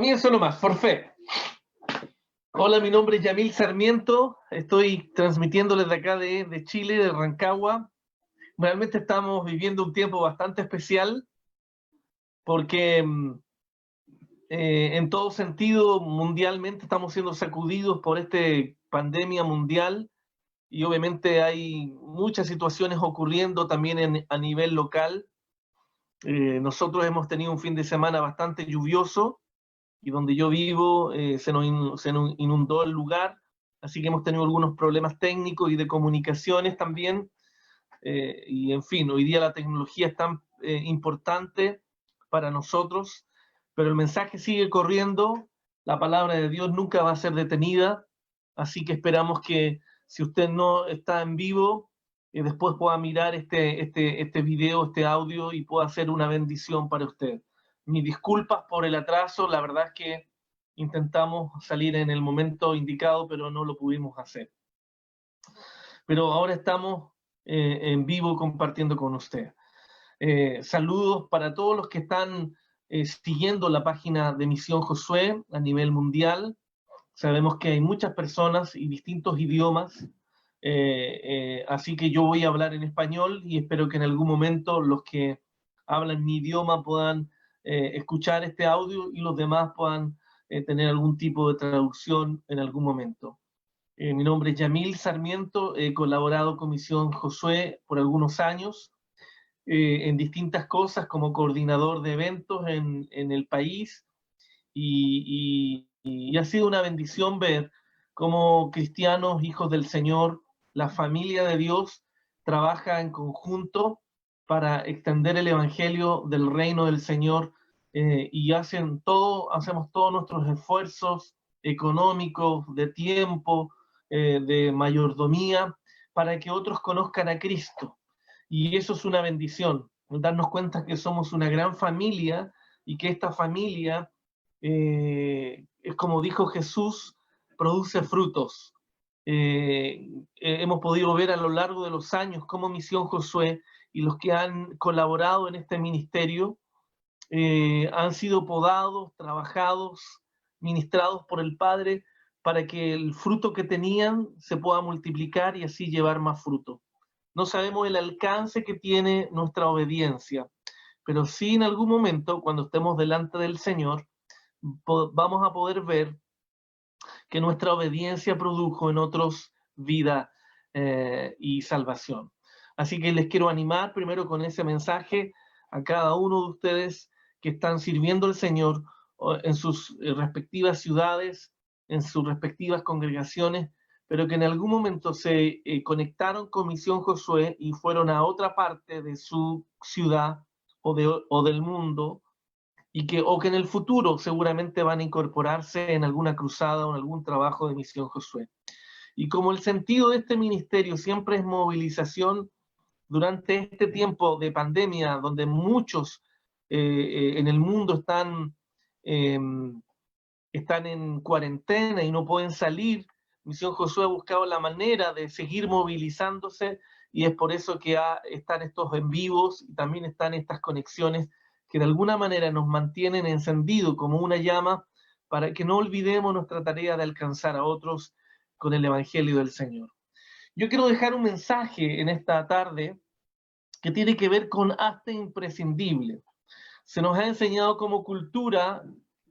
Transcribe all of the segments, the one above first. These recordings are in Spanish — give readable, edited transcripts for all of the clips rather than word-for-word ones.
Comienzo nomás, forfait. Hola, mi nombre es Yamil Sarmiento, estoy transmitiendo desde acá de Chile, de Rancagua. Realmente estamos viviendo un tiempo bastante especial porque en todo sentido mundialmente estamos siendo sacudidos por esta pandemia mundial y obviamente hay muchas situaciones ocurriendo también a nivel local. Nosotros hemos tenido un fin de semana bastante lluvioso y donde yo vivo se nos inundó el lugar, así que hemos tenido algunos problemas técnicos y de comunicaciones también, y en fin, hoy día la tecnología es tan importante para nosotros, pero el mensaje sigue corriendo, la palabra de Dios nunca va a ser detenida, así que esperamos que si usted no está en vivo, después pueda mirar este video, este audio y pueda ser una bendición para usted. Mis disculpas por el atraso, la verdad es que intentamos salir en el momento indicado, pero no lo pudimos hacer. Pero ahora estamos en vivo compartiendo con usted. Saludos para todos los que están siguiendo la página de Misión Josué a nivel mundial. Sabemos que hay muchas personas y distintos idiomas, así que yo voy a hablar en español y espero que en algún momento los que hablan mi idioma puedan escuchar este audio y los demás puedan tener algún tipo de traducción en algún momento. Mi nombre es Yamil Sarmiento, he colaborado con Misión Josué por algunos años en distintas cosas como coordinador de eventos en el país y ha sido una bendición ver cómo cristianos, hijos del Señor, la familia de Dios, trabaja en conjunto para extender el evangelio del reino del Señor y hacemos todos nuestros esfuerzos económicos, de tiempo, de mayordomía, para que otros conozcan a Cristo. Y eso es una bendición, darnos cuenta que somos una gran familia y que esta familia es como dijo Jesús, produce frutos. Hemos podido ver a lo largo de los años cómo Misión Josué y los que han colaborado en este ministerio han sido podados, trabajados, ministrados por el Padre para que el fruto que tenían se pueda multiplicar y así llevar más fruto. No sabemos el alcance que tiene nuestra obediencia, pero sí en algún momento, cuando estemos delante del Señor, vamos a poder ver que nuestra obediencia produjo en otros vida y salvación. Así que les quiero animar primero con ese mensaje a cada uno de ustedes que están sirviendo al Señor en sus respectivas ciudades, en sus respectivas congregaciones, pero que en algún momento se conectaron con Misión Josué y fueron a otra parte de su ciudad o del mundo, o que en el futuro seguramente van a incorporarse en alguna cruzada o en algún trabajo de Misión Josué. Y como el sentido de este ministerio siempre es movilización durante este tiempo de pandemia, donde muchos en el mundo están en cuarentena y no pueden salir, Misión Josué ha buscado la manera de seguir movilizándose y es por eso que están estos en vivos y también están estas conexiones que de alguna manera nos mantienen encendidos como una llama para que no olvidemos nuestra tarea de alcanzar a otros con el Evangelio del Señor. Yo quiero dejar un mensaje en esta tarde que tiene que ver con hasta imprescindible. Se nos ha enseñado como cultura,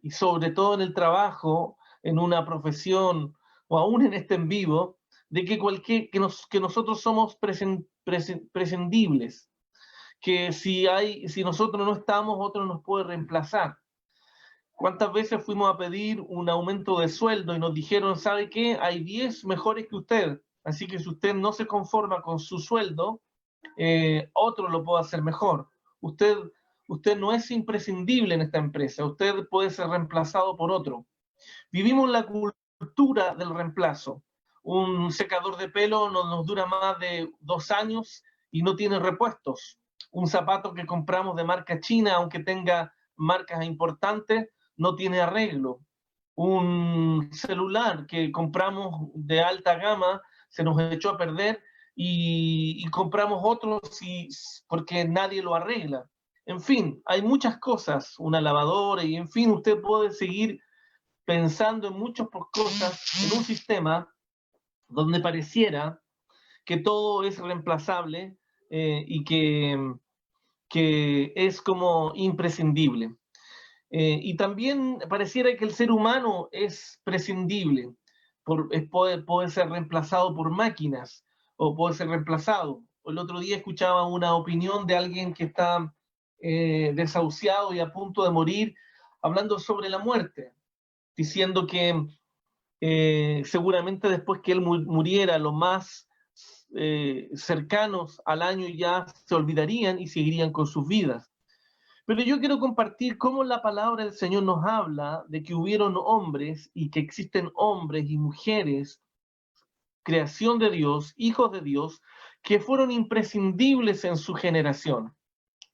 y sobre todo en el trabajo, en una profesión o aún en este en vivo, de que nosotros somos prescindibles, que si nosotros no estamos, otro nos puede reemplazar. ¿Cuántas veces fuimos a pedir un aumento de sueldo y nos dijeron, ¿sabe qué? Hay 10 mejores que usted, así que si usted no se conforma con su sueldo, otro lo puede hacer mejor. Usted no es imprescindible en esta empresa, usted puede ser reemplazado por otro. Vivimos la cultura del reemplazo. Un secador de pelo no nos dura más de 2 años y no tiene repuestos. Un zapato que compramos de marca china, aunque tenga marcas importantes, no tiene arreglo. Un celular que compramos de alta gama se nos echó a perder y compramos otros porque nadie lo arregla. En fin, hay muchas cosas, una lavadora, y en fin, usted puede seguir pensando en muchas cosas en un sistema donde pareciera que todo es reemplazable y que es como imprescindible. Y también pareciera que el ser humano es prescindible, puede ser reemplazado por máquinas o puede ser reemplazado. El otro día escuchaba una opinión de alguien que está desahuciado y a punto de morir, hablando sobre la muerte, diciendo que seguramente después que él muriera, los más cercanos al año ya se olvidarían y seguirían con sus vidas. Pero yo quiero compartir cómo la palabra del Señor nos habla de que hubieron hombres y que existen hombres y mujeres, creación de Dios, hijos de Dios, que fueron imprescindibles en su generación.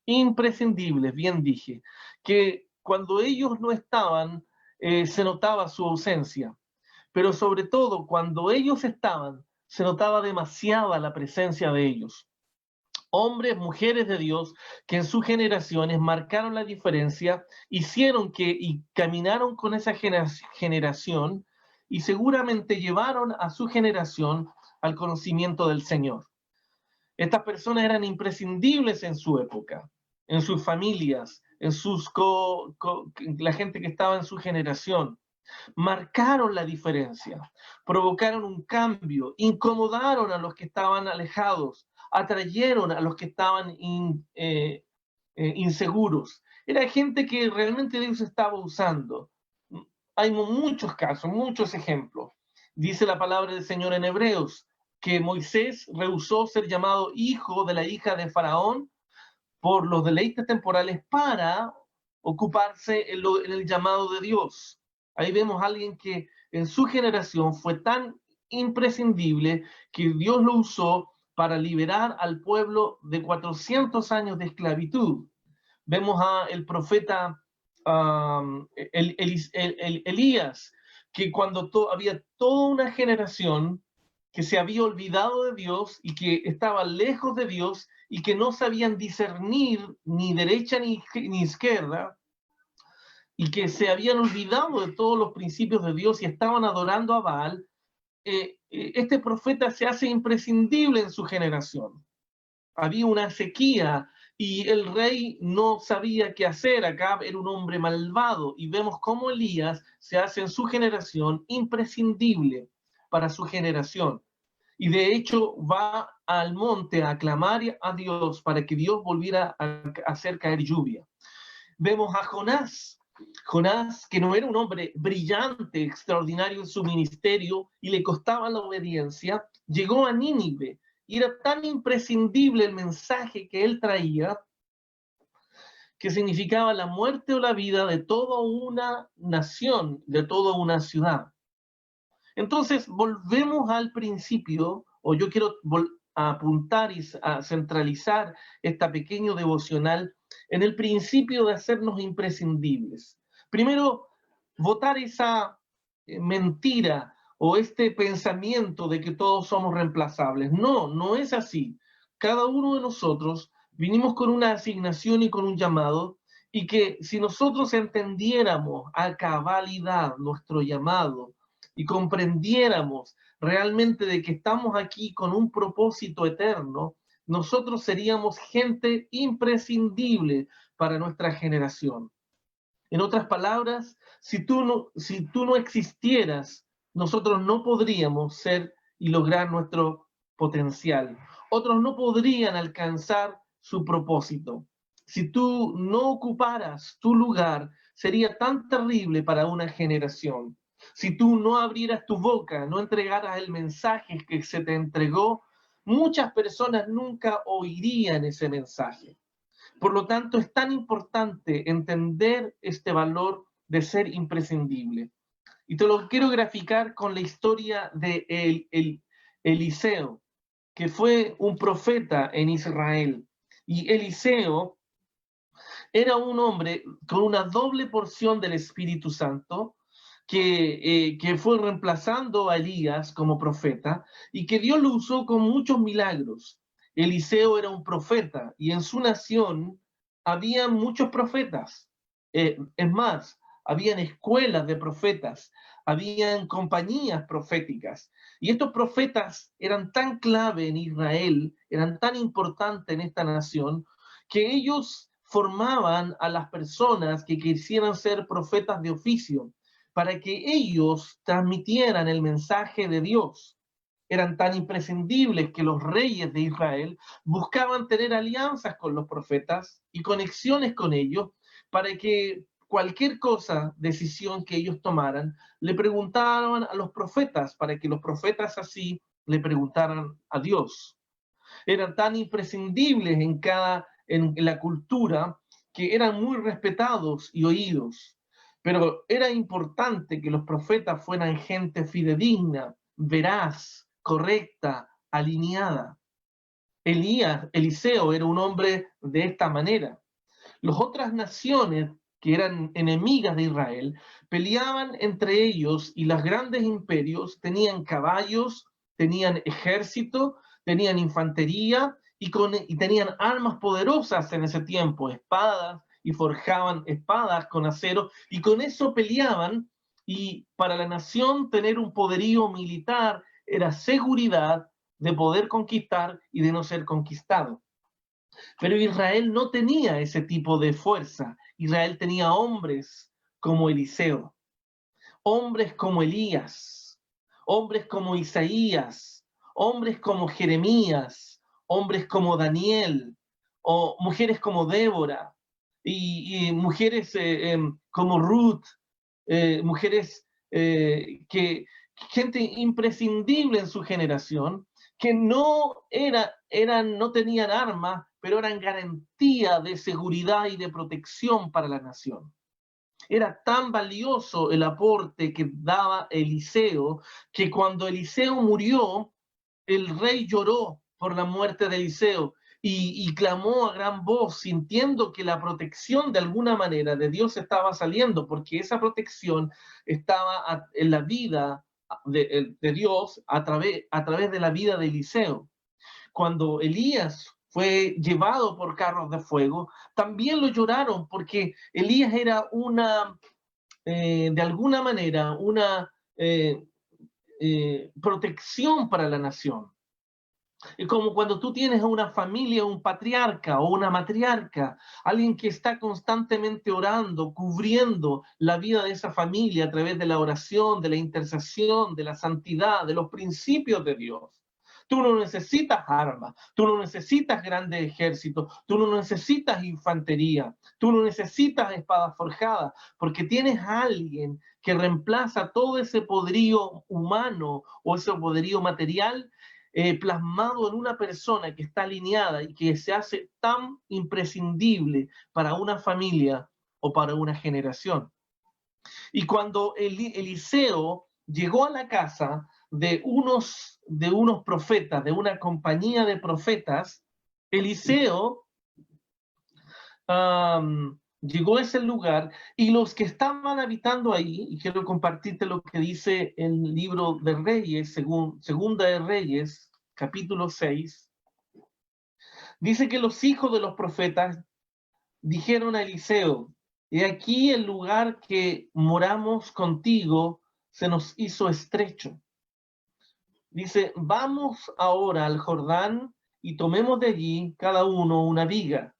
Imprescindibles, bien dije, que cuando ellos no estaban, se notaba su ausencia, pero sobre todo cuando ellos estaban, se notaba demasiada la presencia de ellos. Hombres, mujeres de Dios, que en sus generaciones marcaron la diferencia, hicieron y caminaron con esa generación y seguramente llevaron a su generación al conocimiento del Señor. Estas personas eran imprescindibles en su época, en sus familias, en la gente que estaba en su generación. Marcaron la diferencia, provocaron un cambio, incomodaron a los que estaban alejados, atrayeron a los que estaban inseguros. Era gente que realmente Dios estaba usando. Hay muchos casos, muchos ejemplos. Dice la palabra del Señor en Hebreos que Moisés rehusó ser llamado hijo de la hija de Faraón por los deleites temporales para ocuparse en el llamado de Dios. Ahí vemos a alguien que en su generación fue tan imprescindible que Dios lo usó para liberar al pueblo de 400 años de esclavitud. Vemos a el profeta Elías, que cuando había toda una generación que se había olvidado de Dios y que estaba lejos de Dios y que no sabían discernir ni derecha ni izquierda, y que se habían olvidado de todos los principios de Dios y estaban adorando a Baal, este profeta se hace imprescindible en su generación. Había una sequía y el rey no sabía qué hacer. Acab era un hombre malvado y vemos cómo Elías se hace en su generación imprescindible para su generación. Y de hecho va al monte a clamar a Dios para que Dios volviera a hacer caer lluvia. Vemos a Jonás, que no era un hombre brillante, extraordinario en su ministerio y le costaba la obediencia, llegó a Nínive y era tan imprescindible el mensaje que él traía que significaba la muerte o la vida de toda una nación, de toda una ciudad. Entonces, volvemos al principio, o yo quiero apuntar y a centralizar esta pequeño devocional en el principio de hacernos imprescindibles. Primero, votar esa mentira o este pensamiento de que todos somos reemplazables. No, no es así. Cada uno de nosotros vinimos con una asignación y con un llamado, y que si nosotros entendiéramos a cabalidad nuestro llamado y comprendiéramos realmente de que estamos aquí con un propósito eterno, nosotros seríamos gente imprescindible para nuestra generación. En otras palabras, si tú no existieras, nosotros no podríamos ser y lograr nuestro potencial. Otros no podrían alcanzar su propósito. Si tú no ocuparas tu lugar, sería tan terrible para una generación. Si tú no abrieras tu boca, no entregaras el mensaje que se te entregó, muchas personas nunca oirían ese mensaje. Por lo tanto, es tan importante entender este valor de ser imprescindible. Y te lo quiero graficar con la historia de Eliseo, que fue un profeta en Israel. Y Eliseo era un hombre con una doble porción del Espíritu Santo, que fue reemplazando a Elías como profeta y que Dios lo usó con muchos milagros. Eliseo era un profeta y en su nación había muchos profetas. Es más, habían escuelas de profetas, habían compañías proféticas. Y estos profetas eran tan clave en Israel, eran tan importantes en esta nación, que ellos formaban a las personas que quisieran ser profetas de oficio, para que ellos transmitieran el mensaje de Dios. Eran tan imprescindibles que los reyes de Israel buscaban tener alianzas con los profetas y conexiones con ellos para que cualquier cosa, decisión que ellos tomaran, le preguntaran a los profetas, para que los profetas así le preguntaran a Dios. Eran tan imprescindibles en la cultura que eran muy respetados y oídos. Pero era importante que los profetas fueran gente fidedigna, veraz, correcta, alineada. Eliseo era un hombre de esta manera. Las otras naciones que eran enemigas de Israel peleaban entre ellos, y los grandes imperios tenían caballos, tenían ejército, tenían infantería y tenían armas poderosas en ese tiempo, espadas, y forjaban espadas con acero, y con eso peleaban. Y para la nación tener un poderío militar era seguridad de poder conquistar y de no ser conquistado. Pero Israel no tenía ese tipo de fuerza. Israel tenía hombres como Eliseo, hombres como Elías, hombres como Isaías, hombres como Jeremías, hombres como Daniel, o mujeres como Débora, y mujeres como Ruth, mujeres gente imprescindible en su generación, que no tenían armas, pero eran garantía de seguridad y de protección para la nación. Era tan valioso el aporte que daba Eliseo, que cuando Eliseo murió, el rey lloró por la muerte de Eliseo y clamó a gran voz, sintiendo que la protección de alguna manera de Dios estaba saliendo, porque esa protección estaba en la vida de Dios a través de la vida de Eliseo. Cuando Elías fue llevado por carros de fuego, también lo lloraron, porque Elías era de alguna manera, una protección para la nación. Es como cuando tú tienes una familia, un patriarca o una matriarca, alguien que está constantemente orando, cubriendo la vida de esa familia a través de la oración, de la intercesión, de la santidad, de los principios de Dios. Tú no necesitas armas, tú no necesitas grandes ejércitos, tú no necesitas infantería, tú no necesitas espadas forjadas, porque tienes a alguien que reemplaza todo ese poderío humano o ese poderío material plasmado en una persona que está alineada y que se hace tan imprescindible para una familia o para una generación. Y cuando Eliseo llegó a la casa de unos profetas, de una compañía de profetas, Eliseo llegó a ese lugar, y los que estaban habitando ahí, y quiero compartirte lo que dice el libro de Reyes, Segunda de Reyes, capítulo 6, dice que los hijos de los profetas dijeron a Eliseo: he aquí el lugar que moramos contigo se nos hizo estrecho. Dice: vamos ahora al Jordán y tomemos de allí cada uno una viga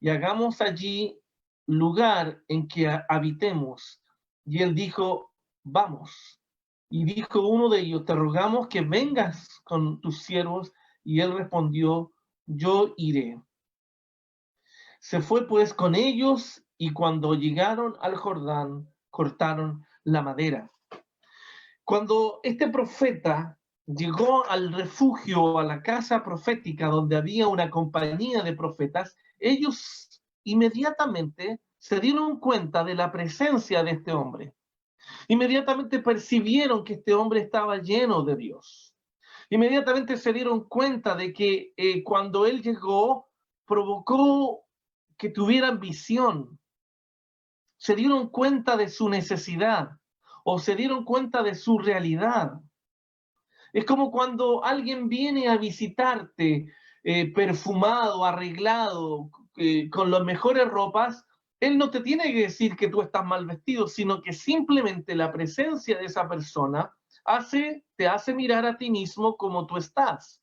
y hagamos allí lugar en que habitemos. Y él dijo: vamos. Y dijo uno de ellos: te rogamos que vengas con tus siervos. Y él respondió: yo iré. Se fue pues con ellos, y cuando llegaron al Jordán, cortaron la madera. Cuando este profeta llegó al refugio, a la casa profética, donde había una compañía de profetas, ellos inmediatamente se dieron cuenta de la presencia de este hombre. Inmediatamente percibieron que este hombre estaba lleno de Dios. Inmediatamente se dieron cuenta de que cuando él llegó, provocó que tuvieran visión. Se dieron cuenta de su necesidad, o se dieron cuenta de su realidad. Es como cuando alguien viene a visitarte perfumado, arreglado, con las mejores ropas, él no te tiene que decir que tú estás mal vestido, sino que simplemente la presencia de esa persona te hace mirar a ti mismo como tú estás.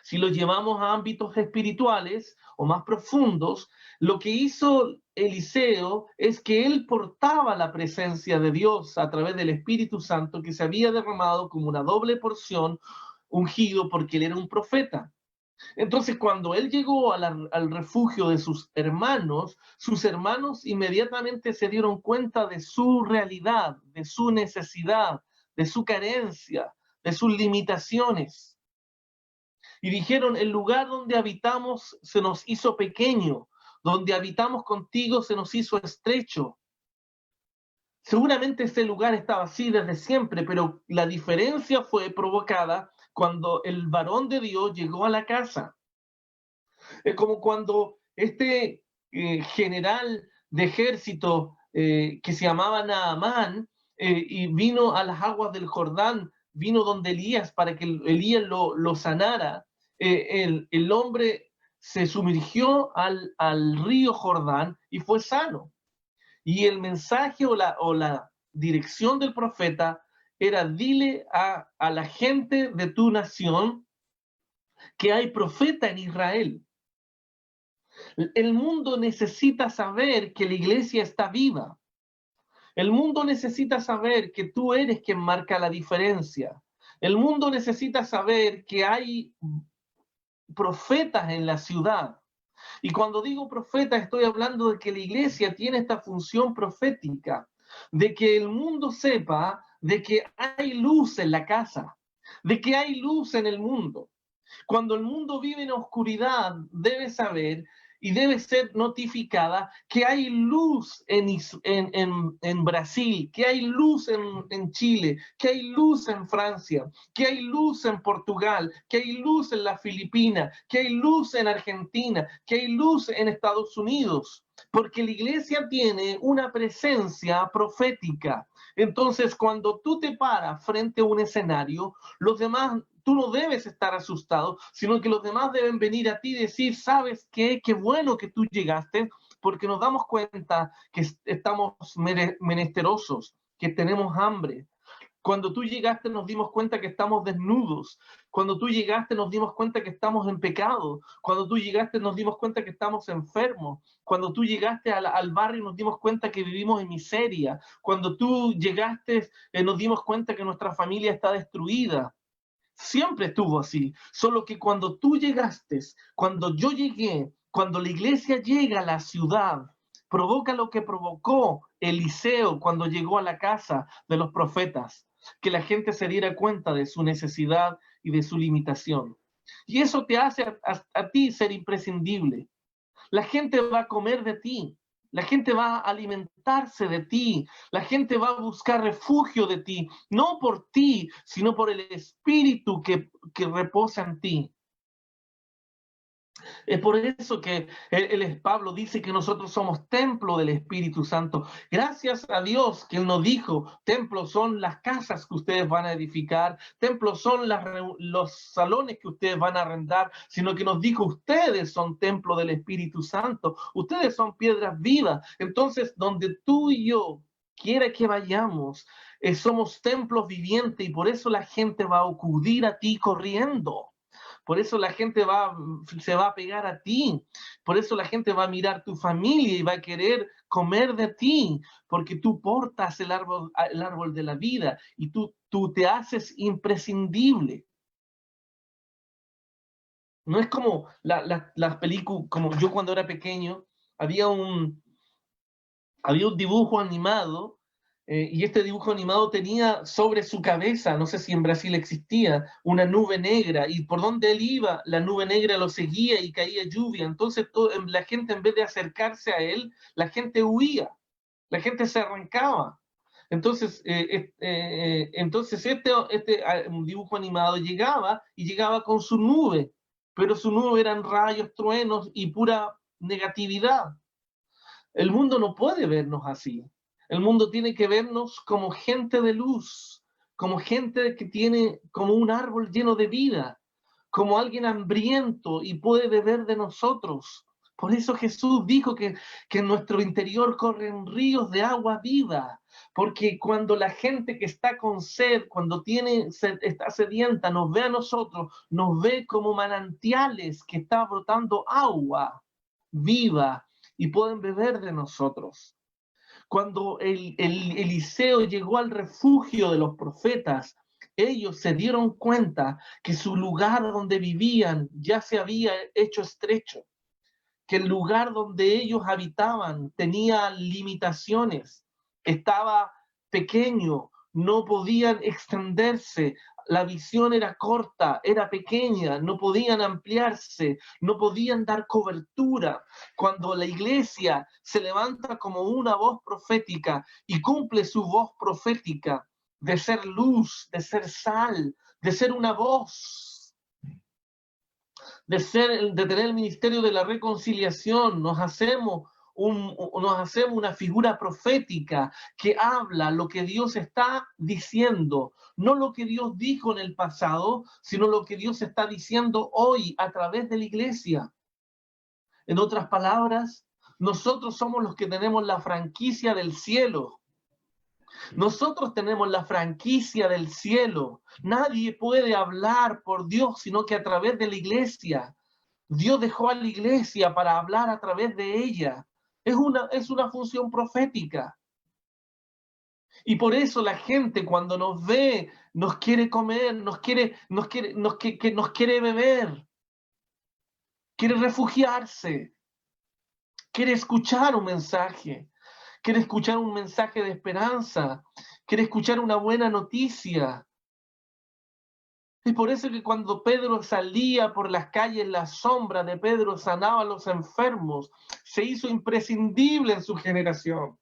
Si lo llevamos a ámbitos espirituales o más profundos, lo que hizo Eliseo es que él portaba la presencia de Dios a través del Espíritu Santo que se había derramado como una doble porción, ungido porque él era un profeta. Entonces, cuando él llegó al refugio de sus hermanos inmediatamente se dieron cuenta de su realidad, de su necesidad, de su carencia, de sus limitaciones. Y dijeron, el lugar donde habitamos se nos hizo pequeño, donde habitamos contigo se nos hizo estrecho. Seguramente ese lugar estaba así desde siempre, pero la diferencia fue provocada cuando el varón de Dios llegó a la casa. Es como cuando este general de ejército que se llamaba Naamán y vino a las aguas del Jordán, vino donde Elías para que Elías lo sanara. El hombre se sumergió al río Jordán y fue sano. Y el mensaje o la dirección del profeta era: dile a la gente de tu nación que hay profeta en Israel. El mundo necesita saber que la iglesia está viva. El mundo necesita saber que tú eres quien marca la diferencia. El mundo necesita saber que hay profetas en la ciudad. Y cuando digo profeta, estoy hablando de que la iglesia tiene esta función profética, de que el mundo sepa de que hay luz en la casa, de que hay luz en el mundo. Cuando el mundo vive en oscuridad, debe saber y debe ser notificada que hay luz en Brasil, que hay luz en Chile, que hay luz en Francia, que hay luz en Portugal, que hay luz en las Filipinas, que hay luz en Argentina, que hay luz en Estados Unidos, porque la iglesia tiene una presencia profética. Entonces, cuando tú te paras frente a un escenario, los demás, tú no debes estar asustado, sino que los demás deben venir a ti y decir, ¿sabes qué? Qué bueno que tú llegaste, porque nos damos cuenta que estamos menesterosos, que tenemos hambre. Cuando tú llegaste nos dimos cuenta que estamos desnudos. Cuando tú llegaste nos dimos cuenta que estamos en pecado. Cuando tú llegaste nos dimos cuenta que estamos enfermos. Cuando tú llegaste al barrio nos dimos cuenta que vivimos en miseria. Cuando tú llegaste nos dimos cuenta que nuestra familia está destruida. Siempre estuvo así. Solo que cuando tú llegaste, cuando yo llegué, cuando la iglesia llega a la ciudad, provoca lo que provocó Eliseo cuando llegó a la casa de los profetas, que la gente se diera cuenta de su necesidad y de su limitación. Y eso te hace a ti ser imprescindible. La gente va a comer de ti, la gente va a alimentarse de ti, la gente va a buscar refugio de ti, no por ti, sino por el espíritu que reposa en ti. Es por eso que Pablo dice que nosotros somos templo del Espíritu Santo. Gracias a Dios que Él nos dijo, templos son las casas que ustedes van a edificar, templos son los salones que ustedes van a arrendar, sino que nos dijo, ustedes son templo del Espíritu Santo, ustedes son piedras vivas. Entonces, donde tú y yo quiera que vayamos, somos templos vivientes y por eso la gente va a acudir a ti corriendo. Por eso la gente se va a pegar a ti. Por eso la gente va a mirar tu familia y va a querer comer de ti, porque tú portas el árbol de la vida y tú te haces imprescindible. No es como las películas, como yo cuando era pequeño, había un dibujo animado y este dibujo animado tenía sobre su cabeza, no sé si en Brasil existía, una nube negra, y por donde él iba, la nube negra lo seguía y caía lluvia. Entonces la gente, en vez de acercarse a él, la gente huía, la gente se arrancaba. Entonces, este dibujo animado llegaba con su nube, pero su nube eran rayos, truenos y pura negatividad. El mundo no puede vernos así. El mundo tiene que vernos como gente de luz, como gente que tiene como un árbol lleno de vida, como alguien hambriento y puede beber de nosotros, Por eso Jesús dijo que en nuestro interior corren ríos de agua viva, porque cuando la gente que está con sed, cuando tiene sed, está sedienta, nos ve a nosotros, nos ve como manantiales que está brotando agua viva y pueden beber de nosotros. Cuando Eliseo llegó al refugio de los profetas, ellos se dieron cuenta que su lugar donde vivían ya se había hecho estrecho, que el lugar donde ellos habitaban tenía limitaciones, estaba pequeño, no podían extenderse, la visión era corta, era pequeña, no podían ampliarse, no podían dar cobertura. Cuando la iglesia se levanta como una voz profética y cumple su voz profética de ser luz, de ser sal, de ser una voz, de tener el ministerio de la reconciliación, nos hacemos una figura profética que habla lo que Dios está diciendo, no lo que Dios dijo en el pasado, sino lo que Dios está diciendo hoy a través de la iglesia. En otras palabras, nosotros somos los que tenemos la franquicia del cielo. Nosotros tenemos la franquicia del cielo. Nadie puede hablar por Dios sino que a través de la iglesia. Dios dejó a la iglesia para hablar a través de ella. Es una función profética. Y por eso la gente cuando nos ve, nos quiere comer, nos quiere beber, quiere refugiarse, quiere escuchar un mensaje, quiere escuchar un mensaje de esperanza, quiere escuchar una buena noticia. Es por eso que cuando Pedro salía por las calles, la sombra de Pedro sanaba a los enfermos, se hizo imprescindible en su generación.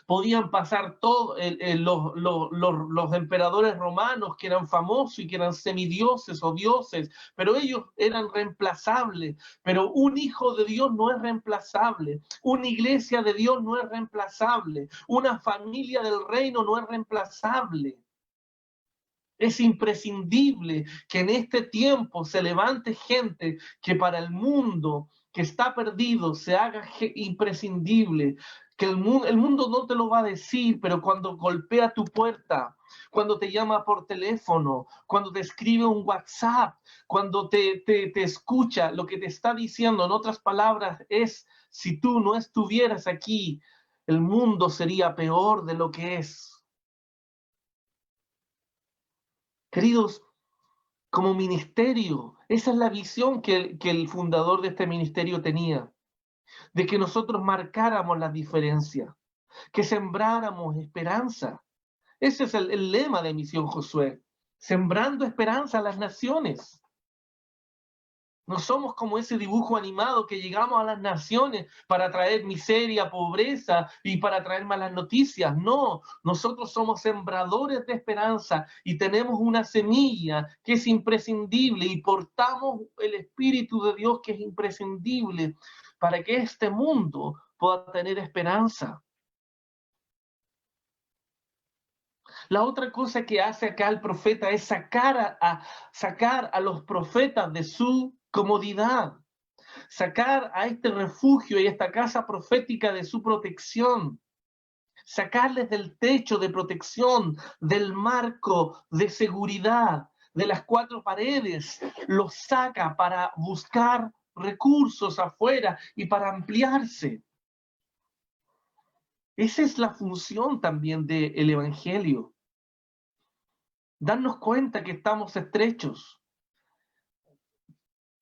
Podían pasar todos los emperadores romanos que eran famosos y que eran semidioses o dioses, pero ellos eran reemplazables. Pero un hijo de Dios no es reemplazable, una iglesia de Dios no es reemplazable, una familia del reino no es reemplazable. Es imprescindible que en este tiempo se levante gente que para el mundo que está perdido se haga imprescindible, que el mundo no te lo va a decir, pero cuando golpea tu puerta, cuando te llama por teléfono, cuando te escribe un WhatsApp, cuando te escucha, lo que te está diciendo, en otras palabras, es, si tú no estuvieras aquí, el mundo sería peor de lo que es. Queridos, como ministerio, esa es la visión que el fundador de este ministerio tenía, de que nosotros marcáramos la diferencia, que sembráramos esperanza. Ese es el lema de Misión Josué, sembrando esperanza a las naciones. No somos como ese dibujo animado que llegamos a las naciones para traer miseria, pobreza y para traer malas noticias. No, nosotros somos sembradores de esperanza y tenemos una semilla que es imprescindible y portamos el Espíritu de Dios que es imprescindible para que este mundo pueda tener esperanza. La otra cosa que hace acá el profeta es sacar a los profetas de su comodidad, sacar a este refugio y esta casa profética de su protección, sacarles del techo de protección, del marco de seguridad, de las cuatro paredes, los saca para buscar recursos afuera y para ampliarse. Esa es la función también del Evangelio. Darnos cuenta que estamos estrechos.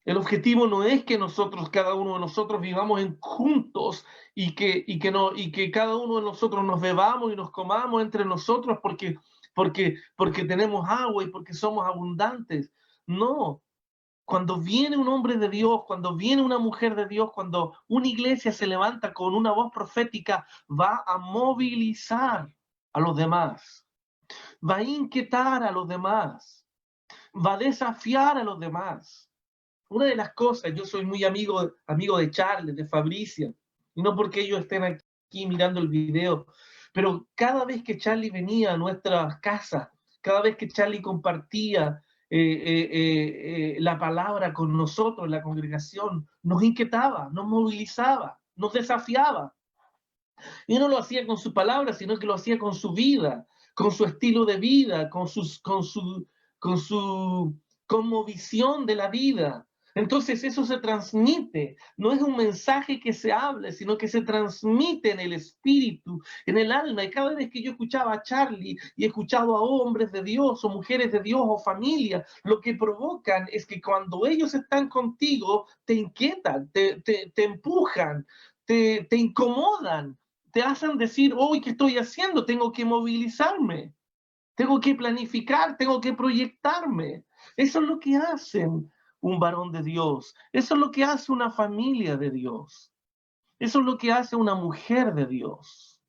El objetivo no es que nosotros, cada uno de nosotros, vivamos juntos y que cada uno de nosotros nos bebamos y nos comamos entre nosotros porque tenemos agua y porque somos abundantes. No. Cuando viene un hombre de Dios, cuando viene una mujer de Dios, cuando una iglesia se levanta con una voz profética, va a movilizar a los demás, va a inquietar a los demás, va a desafiar a los demás. Una de las cosas, yo soy muy amigo de Charles, de Fabricia, y no porque ellos estén aquí mirando el video, pero cada vez que Charlie venía a nuestra casa, cada vez que Charlie compartía la palabra con nosotros, la congregación, nos inquietaba, nos movilizaba, nos desafiaba. Y no lo hacía con su palabra, sino que lo hacía con su vida, con su estilo de vida, con su visión de la vida. Entonces eso se transmite, no es un mensaje que se hable, sino que se transmite en el espíritu, en el alma. Y cada vez que yo escuchaba a Charlie y he escuchado a hombres de Dios o mujeres de Dios o familias, lo que provocan es que cuando ellos están contigo, te inquietan, te empujan, te incomodan, te hacen decir, hoy, ¿qué estoy haciendo? Tengo que movilizarme, tengo que planificar, tengo que proyectarme. Eso es lo que hacen un varón de Dios. Eso es lo que hace una familia de Dios. Eso es lo que hace una mujer de Dios.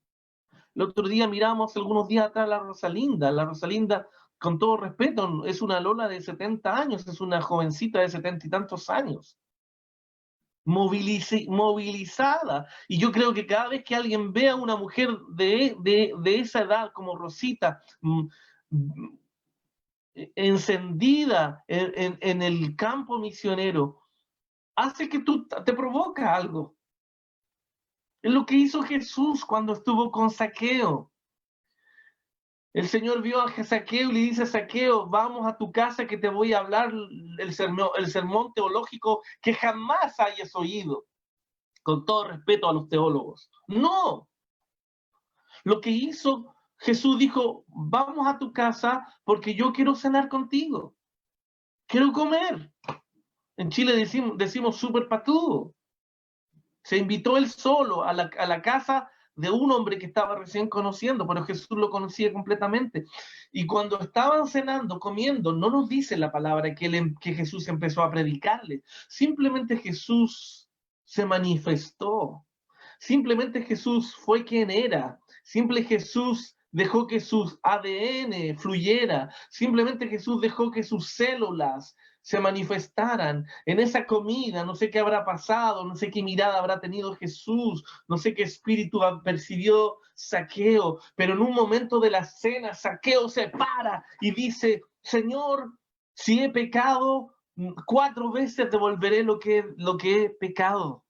El otro día miramos, algunos días atrás, la Rosalinda. La Rosalinda, con todo respeto, es una Lola de 70 años, es una jovencita de 70 y tantos años. Movilizada. Y yo creo que cada vez que alguien ve a una mujer de esa edad como Rosita, encendida en el campo misionero, hace que tú te provoca algo. Es lo que hizo Jesús cuando estuvo con Zaqueo. El Señor vio a Zaqueo y le dice: Zaqueo, vamos a tu casa que te voy a hablar el sermón teológico que jamás hayas oído. Con todo respeto a los teólogos. No. Lo que hizo Jesús, dijo: vamos a tu casa porque yo quiero cenar contigo. Quiero comer. En Chile decimos súper patudo. Se invitó él solo a la casa de un hombre que estaba recién conociendo, pero Jesús lo conocía completamente. Y cuando estaban cenando, comiendo, no nos dice la palabra que Jesús empezó a predicarle. Simplemente Jesús se manifestó. Simplemente Jesús fue quien era. Simple Jesús dejó que sus ADN fluyera. Simplemente Jesús dejó que sus células se manifestaran en esa comida. No sé qué habrá pasado, no sé qué mirada habrá tenido Jesús, no sé qué espíritu percibió Zaqueo, pero en un momento de la cena, Zaqueo se para y dice: Señor, si he pecado, 4 veces devolveré lo que he pecado.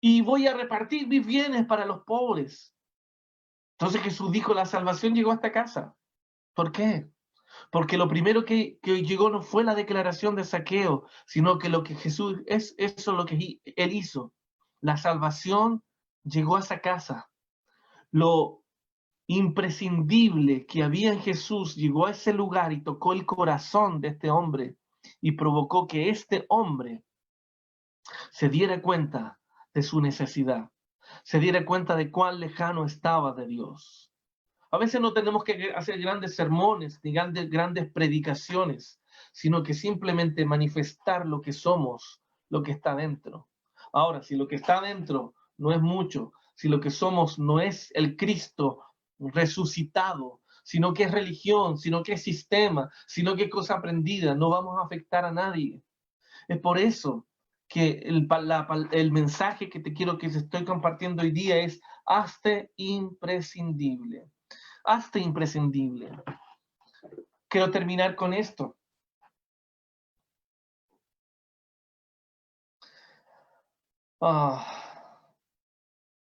Y voy a repartir mis bienes para los pobres. Entonces Jesús dijo: la salvación llegó a esta casa. ¿Por qué? Porque lo primero que llegó no fue la declaración de Zaqueo, sino que lo que Jesús eso es lo que él hizo. La salvación llegó a esa casa. Lo imprescindible que había en Jesús llegó a ese lugar y tocó el corazón de este hombre y provocó que este hombre se diera cuenta de su necesidad, se diera cuenta de cuán lejano estaba de Dios. A veces no tenemos que hacer grandes sermones ni grandes predicaciones, sino que simplemente manifestar lo que somos, lo que está dentro. Ahora, si lo que está dentro no es mucho, si lo que somos no es el Cristo resucitado, sino que es religión, sino que es sistema, sino que es cosa aprendida, no vamos a afectar a nadie. Es por eso que el mensaje que te estoy compartiendo hoy día es: hazte imprescindible. Hazte imprescindible. Quiero terminar con esto.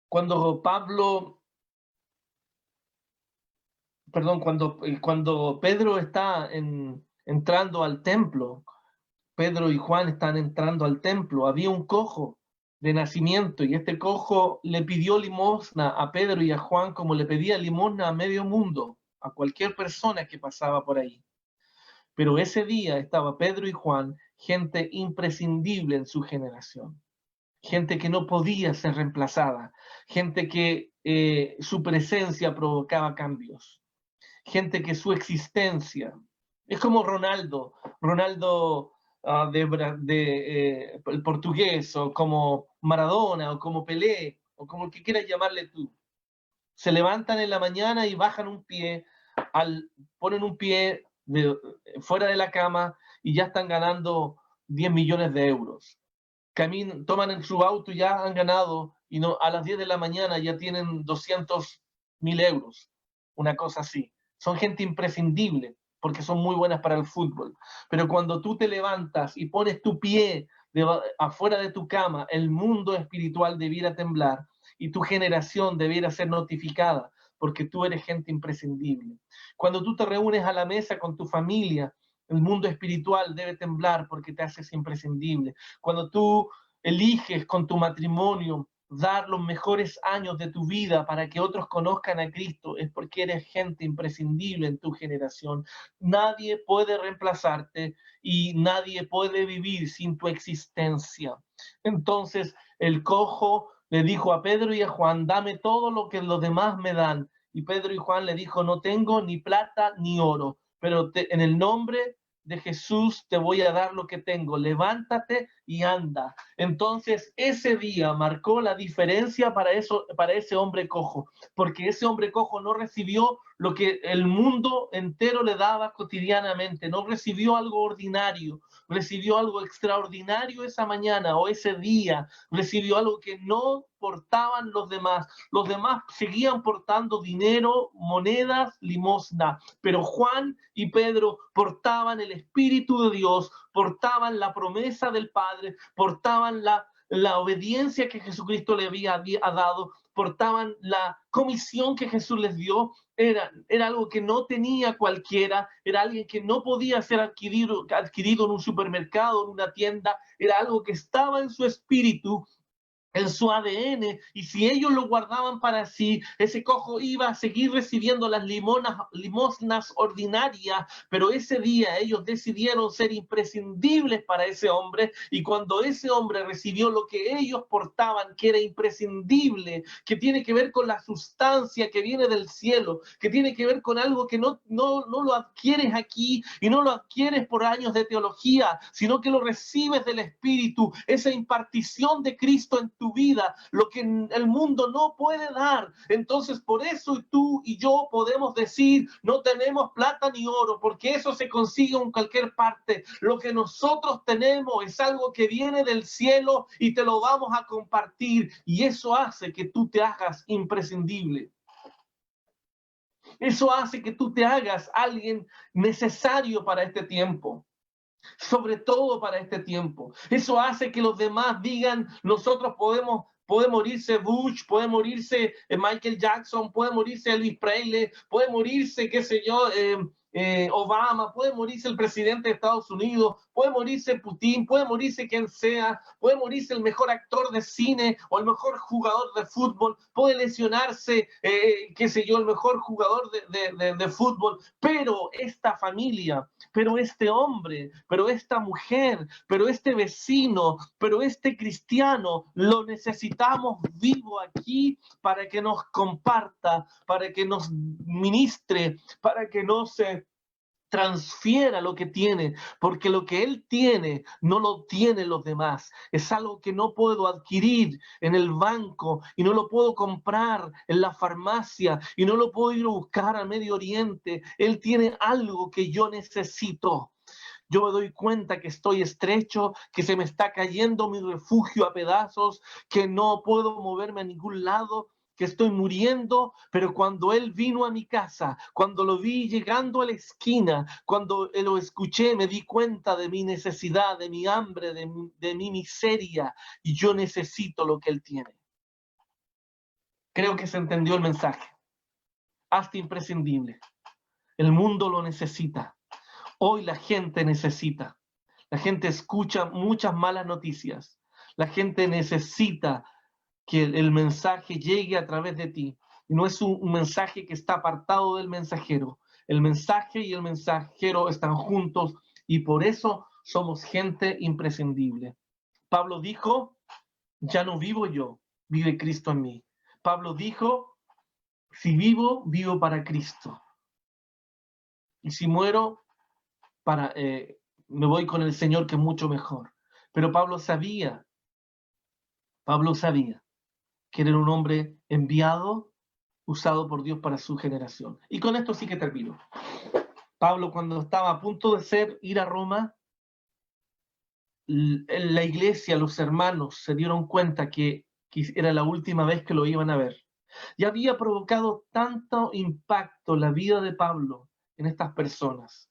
Cuando Pedro está entrando al templo, Pedro y Juan están entrando al templo, había un cojo de nacimiento y este cojo le pidió limosna a Pedro y a Juan como le pedía limosna a medio mundo, a cualquier persona que pasaba por ahí. Pero ese día estaba Pedro y Juan, gente imprescindible en su generación, gente que no podía ser reemplazada, gente que su presencia provocaba cambios, gente que su existencia, es como Ronaldo el portugués, o como Maradona, o como Pelé, o como el que quieras llamarle tú. Se levantan en la mañana y bajan un pie, ponen un pie fuera de la cama y ya están ganando 10 millones de euros. Toman en su auto y ya han ganado, y no, a las 10 de la mañana ya tienen 200.000 euros, una cosa así. Son gente imprescindible. porque son muy buenas para el fútbol. Pero cuando tú te levantas y pones tu pie afuera de tu cama, el mundo espiritual debiera temblar y tu generación debiera ser notificada, porque tú eres gente imprescindible. Cuando tú te reúnes a la mesa con tu familia, el mundo espiritual debe temblar porque te haces imprescindible. Cuando tú eliges con tu matrimonio dar los mejores años de tu vida para que otros conozcan a Cristo, es porque eres gente imprescindible en tu generación. Nadie puede reemplazarte y nadie puede vivir sin tu existencia. Entonces el cojo le dijo a Pedro y a Juan, dame todo lo que los demás me dan. Y Pedro y Juan le dijo, no tengo ni plata ni oro, pero en el nombre de Jesús te voy a dar lo que tengo, levántate y anda. Entonces ese día marcó la diferencia para ese hombre cojo, porque ese hombre cojo no recibió lo que el mundo entero le daba cotidianamente, no recibió algo ordinario, recibió algo extraordinario esa mañana o ese día, recibió algo que no portaban los demás. Los demás seguían portando dinero, monedas, limosna, pero Juan y Pedro portaban el Espíritu de Dios, portaban la promesa del Padre, portaban la obediencia que Jesucristo le había dado, portaban la comisión que Jesús les dio. Era algo que no tenía cualquiera, era alguien que no podía ser adquirido en un supermercado, en una tienda, era algo que estaba en su espíritu, en su ADN, y si ellos lo guardaban para sí, ese cojo iba a seguir recibiendo las limosnas ordinarias, pero ese día ellos decidieron ser imprescindibles para ese hombre, y cuando ese hombre recibió lo que ellos portaban, que era imprescindible, que tiene que ver con la sustancia que viene del cielo, que tiene que ver con algo que no lo adquieres aquí y no lo adquieres por años de teología, sino que lo recibes del Espíritu, esa impartición de Cristo en tu vida, lo que el mundo no puede dar. Entonces por eso tú y yo podemos decir, no tenemos plata ni oro, porque eso se consigue en cualquier parte. Lo que nosotros tenemos es algo que viene del cielo y te lo vamos a compartir, y eso hace que tú te hagas imprescindible. Eso hace que tú te hagas alguien necesario para este tiempo, sobre todo para este tiempo. Eso hace que los demás digan, nosotros puede morirse Bush, puede morirse Michael Jackson, puede morirse Elvis Presley, puede morirse, qué sé yo, Obama, puede morirse el presidente de Estados Unidos, puede morirse Putin, puede morirse quien sea, puede morirse el mejor actor de cine o el mejor jugador de fútbol, puede lesionarse, qué sé yo, el mejor jugador de fútbol, pero esta familia, pero este hombre, pero esta mujer, pero este vecino, pero este cristiano, lo necesitamos vivo aquí para que nos comparta, para que nos ministre, para que nos transfiera lo que tiene, porque lo que él tiene no lo tienen los demás. Es algo que no puedo adquirir en el banco y no lo puedo comprar en la farmacia y no lo puedo ir a buscar al Medio Oriente. Él tiene algo que yo necesito. Yo me doy cuenta que estoy estrecho, que se me está cayendo mi refugio a pedazos, que no puedo moverme a ningún lado, que estoy muriendo, pero cuando él vino a mi casa, cuando lo vi llegando a la esquina, cuando lo escuché, me di cuenta de mi necesidad, de mi hambre, de mi miseria, y yo necesito lo que él tiene. Creo que se entendió el mensaje. Hazte imprescindible. El mundo lo necesita. Hoy la gente necesita. La gente escucha muchas malas noticias. La gente necesita que el mensaje llegue a través de ti. Y no es un mensaje que está apartado del mensajero. El mensaje y el mensajero están juntos y por eso somos gente imprescindible. Pablo dijo, ya no vivo yo, vive Cristo en mí. Pablo dijo, si vivo, vivo para Cristo. Y si muero, me voy con el Señor, que es mucho mejor. Pero Pablo sabía que era un hombre enviado, usado por Dios para su generación. Y con esto sí que termino. Pablo, cuando estaba a punto de ir a Roma, la iglesia, los hermanos, se dieron cuenta que era la última vez que lo iban a ver. Y había provocado tanto impacto la vida de Pablo en estas personas.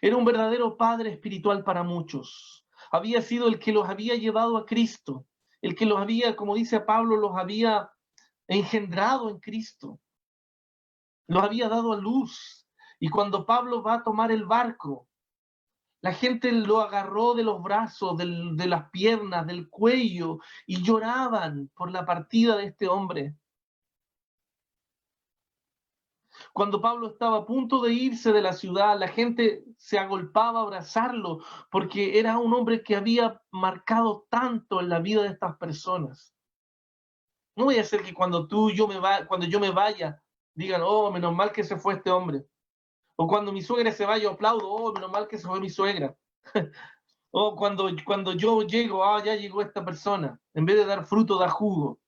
Era un verdadero padre espiritual para muchos. Había sido el que los había llevado a Cristo, el que los había, como dice Pablo, los había engendrado en Cristo, los había dado a luz. Y cuando Pablo va a tomar el barco, la gente lo agarró de los brazos, de las piernas, del cuello, y lloraban por la partida de este hombre. Cuando Pablo estaba a punto de irse de la ciudad, la gente se agolpaba a abrazarlo, porque era un hombre que había marcado tanto en la vida de estas personas. No voy a hacer que cuando yo me vaya, digan, oh, menos mal que se fue este hombre. O cuando mi suegra se vaya, aplaudo, oh, menos mal que se fue mi suegra. O cuando yo llego, ah, ya llegó esta persona. En vez de dar fruto, da jugo.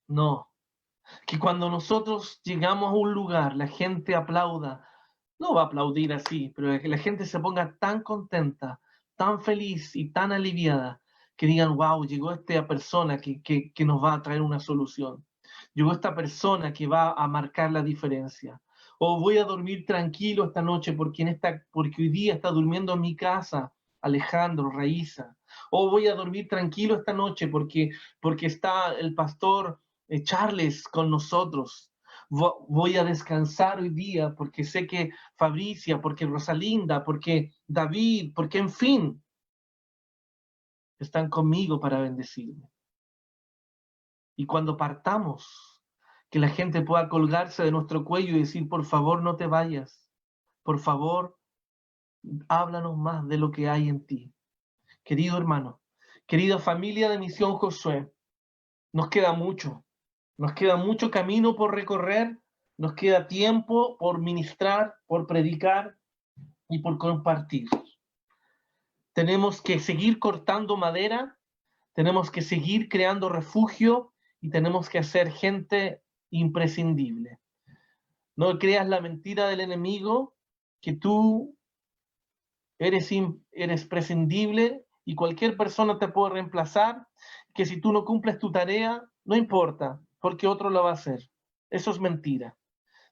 No. Que cuando nosotros llegamos a un lugar, la gente aplauda. No va a aplaudir así, pero que la gente se ponga tan contenta, tan feliz y tan aliviada, que digan, wow, llegó esta persona que nos va a traer una solución. Llegó esta persona que va a marcar la diferencia. O voy a dormir tranquilo esta noche porque hoy día está durmiendo en mi casa Alejandro, Raíza. O voy a dormir tranquilo esta noche porque está el pastor Charles con nosotros. Voy a descansar hoy día porque sé que Fabricia, porque Rosalinda, porque David, porque en fin, están conmigo para bendecirme. Y cuando partamos, que la gente pueda colgarse de nuestro cuello y decir, por favor, no te vayas. Por favor, háblanos más de lo que hay en ti. Querido hermano, querida familia de Misión Josué, nos queda mucho camino por recorrer, nos queda tiempo por ministrar, por predicar y por compartir. Tenemos que seguir cortando madera, tenemos que seguir creando refugio y tenemos que hacer gente imprescindible. No creas la mentira del enemigo, que tú eres prescindible y cualquier persona te puede reemplazar, que si tú no cumples tu tarea, no importa, porque otro lo va a hacer. Eso es mentira.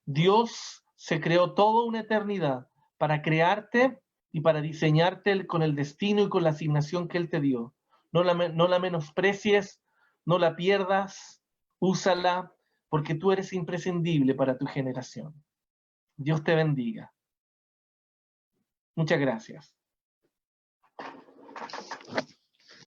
Dios se creó toda una eternidad para crearte y para diseñarte con el destino y con la asignación que Él te dio. No la menosprecies, no la pierdas, úsala, porque tú eres imprescindible para tu generación. Dios te bendiga. Muchas gracias.